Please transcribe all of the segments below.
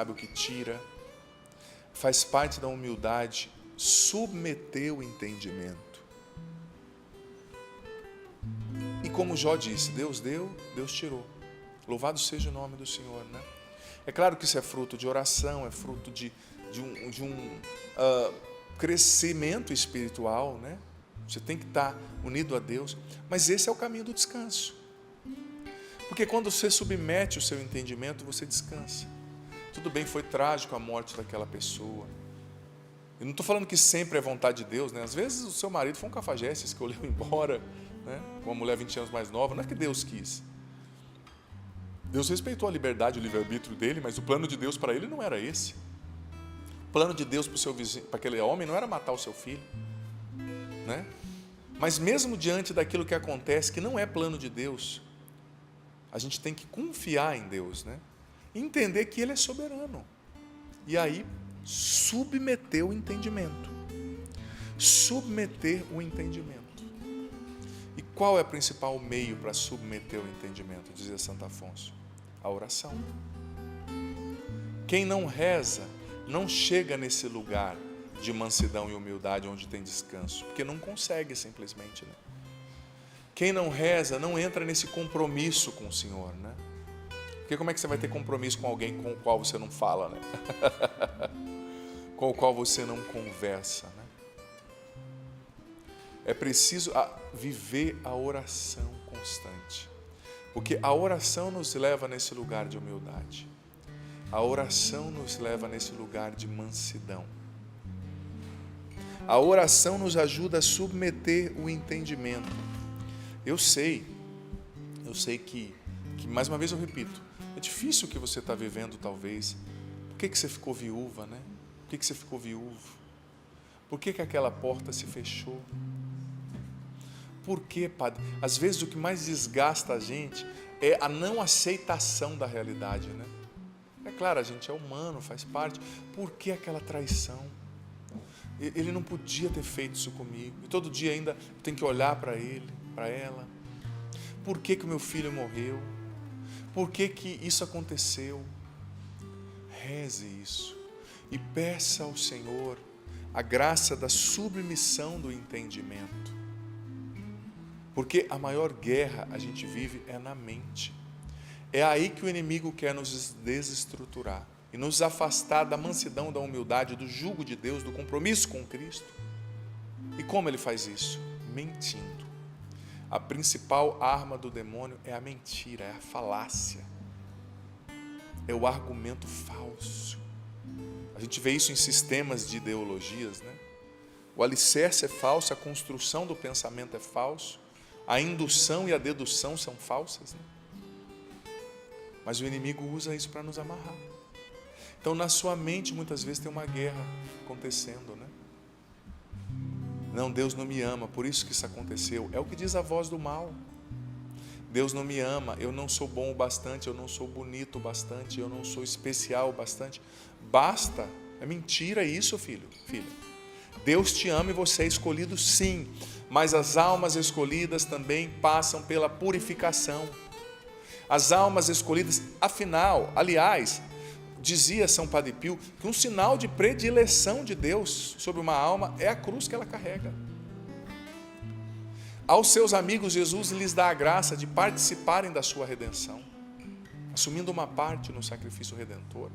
sabe o que tira. Faz parte da humildade submeter o entendimento. E como Jó disse, Deus deu, Deus tirou. Louvado seja o nome do Senhor, né? É claro que isso é fruto de oração, é fruto de um crescimento espiritual, né? Você tem que estar unido a Deus, mas esse é o caminho do descanso. Porque quando você submete o seu entendimento, você descansa. Tudo bem, foi trágico a morte daquela pessoa. Eu não estou falando que sempre é vontade de Deus, né? Às vezes o seu marido foi um cafajeste, escolheu ir embora, né? Com uma mulher 20 anos mais nova, não é que Deus quis. Deus respeitou a liberdade, o livre-arbítrio dele, mas o plano de Deus para ele não era esse. O plano de Deus para o seu vizinho, para aquele homem, não era matar o seu filho, né? Mas mesmo diante daquilo que acontece, que não é plano de Deus, a gente tem que confiar em Deus, né? E entender que Ele é soberano. E aí, submeter o entendimento. Submeter o entendimento. E qual é o principal meio para submeter o entendimento? Dizia Santo Afonso. A oração. Quem não reza, não chega nesse lugar de mansidão e humildade onde tem descanso, porque não consegue simplesmente, né? Quem não reza, não entra nesse compromisso com o Senhor, né? Porque como é que você vai ter compromisso com alguém com o qual você não fala, né? Com o qual você não conversa, né? É preciso viver a oração constante, porque a oração nos leva nesse lugar de humildade, a oração nos leva nesse lugar de mansidão, a oração nos ajuda a submeter o entendimento. Eu sei que mais uma vez eu repito, é difícil o que você está vivendo talvez. Por que você ficou viúva, né? Por que você ficou viúvo? Por que aquela porta se fechou? Por que, Padre? Às vezes o que mais desgasta a gente é a não aceitação da realidade, né? É claro, a gente é humano, faz parte. Por que aquela traição? Ele não podia ter feito isso comigo. E todo dia ainda tem que olhar para ele, para ela. Por que o meu filho morreu? Por que isso aconteceu? Reze isso e peça ao Senhor a graça da submissão do entendimento. Porque a maior guerra a gente vive é na mente. É aí que o inimigo quer nos desestruturar e nos afastar da mansidão, da humildade, do jugo de Deus, do compromisso com Cristo. E como ele faz isso? Mentindo. A principal arma do demônio é a mentira, é a falácia, é o argumento falso. A gente vê isso em sistemas de ideologias, né? O alicerce é falso, a construção do pensamento é falso, a indução e a dedução são falsas, né? Mas o inimigo usa isso para nos amarrar. Então, na sua mente, muitas vezes tem uma guerra acontecendo, né? Não, Deus não me ama, por isso que isso aconteceu. É o que diz a voz do mal. Deus não me ama, eu não sou bom o bastante, eu não sou bonito o bastante, eu não sou especial o bastante. Basta, é mentira isso, filho, filha. Deus te ama e você é escolhido sim, mas as almas escolhidas também passam pela purificação. As almas escolhidas, afinal, aliás, dizia São Padre Pio que um sinal de predileção de Deus sobre uma alma é a cruz que ela carrega. Aos seus amigos, Jesus lhes dá a graça de participarem da sua redenção, assumindo uma parte no sacrifício redentor.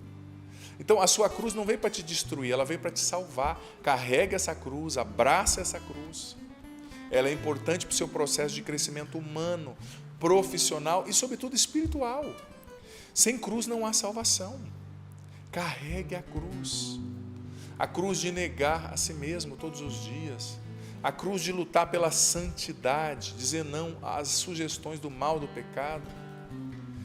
Então a sua cruz não veio para te destruir, ela veio para te salvar. Carrega essa cruz, abraça essa cruz. Ela é importante para o seu processo de crescimento humano, profissional e sobretudo espiritual. Sem cruz não há salvação. Carregue a cruz de negar a si mesmo todos os dias, a cruz de lutar pela santidade, dizer não às sugestões do mal, do pecado.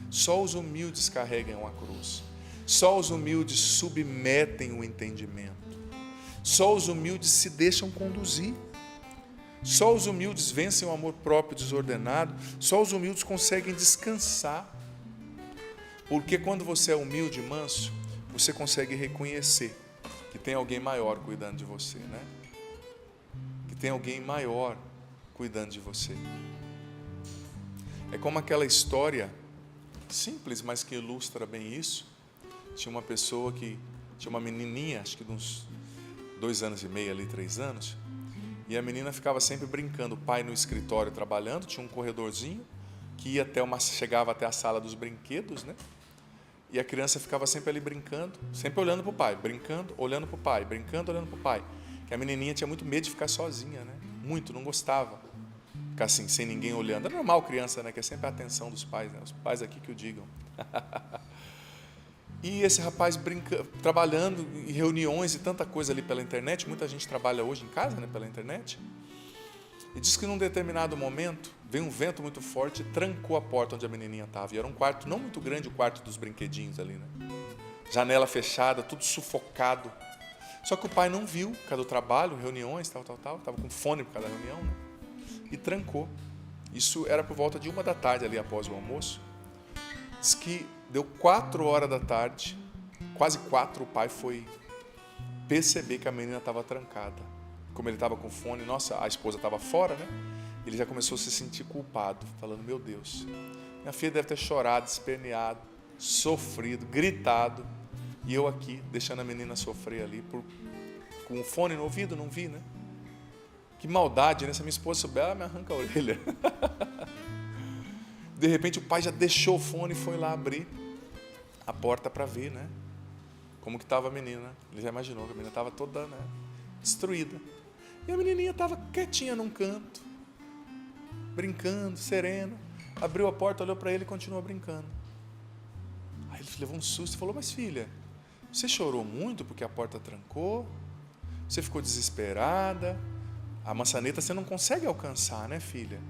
Só os humildes carregam a cruz, só os humildes submetem o entendimento, só os humildes se deixam conduzir, só os humildes vencem o amor próprio desordenado, só os humildes conseguem descansar. Porque quando você é humilde e manso, você consegue reconhecer que tem alguém maior cuidando de você, né? Que tem alguém maior cuidando de você. É como aquela história simples, mas que ilustra bem isso, tinha uma pessoa que tinha uma menininha, acho que de uns 2 anos e meio ali, 3 anos, e a menina ficava sempre brincando, o pai no escritório trabalhando, tinha um corredorzinho que ia chegava até a sala dos brinquedos, né? E a criança ficava sempre ali brincando, sempre olhando para o pai, brincando, olhando para o pai, brincando, olhando para o pai. Que a menininha tinha muito medo de ficar sozinha, né? Muito, não gostava. Ficar assim, sem ninguém olhando. É normal criança, né? Que é sempre a atenção dos pais, né? Os pais aqui que o digam. E esse rapaz trabalhando em reuniões e tanta coisa ali pela internet, muita gente trabalha hoje em casa, né? Pela internet. E diz que num determinado momento, veio um vento muito forte e trancou a porta onde a menininha estava. E era um quarto não muito grande, o quarto dos brinquedinhos ali, né? Janela fechada, tudo sufocado. Só que o pai não viu, por causa do trabalho, reuniões, tal. Estava com fone por causa da reunião, né? E trancou. Isso era por volta de 1 da tarde, ali após o almoço. Diz que deu 4 horas da tarde, quase 4, o pai foi perceber que a menina estava trancada. Como ele estava com fone, nossa, a esposa estava fora, né? Ele já começou a se sentir culpado, falando, meu Deus, minha filha deve ter chorado, esperneado, sofrido, gritado, e eu aqui, deixando a menina sofrer ali, com o fone no ouvido, não vi, né? Que maldade, né? Se a minha esposa souber, ela me arranca a orelha. De repente o pai já deixou o fone e foi lá abrir a porta para ver, né? Como que estava a menina. Ele já imaginou que a menina estava toda, né, destruída. E a menininha estava quietinha num canto, brincando, serena. Abriu a porta, olhou para ele e continuou brincando. Aí ele levou um susto e falou, mas filha, você chorou muito porque a porta trancou? Você ficou desesperada? A maçaneta você não consegue alcançar, né, filha?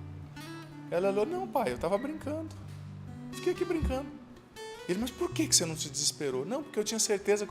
Ela falou, não, pai, eu estava brincando. Fiquei aqui brincando. Ele, mas por que você não se desesperou? Não, porque eu tinha certeza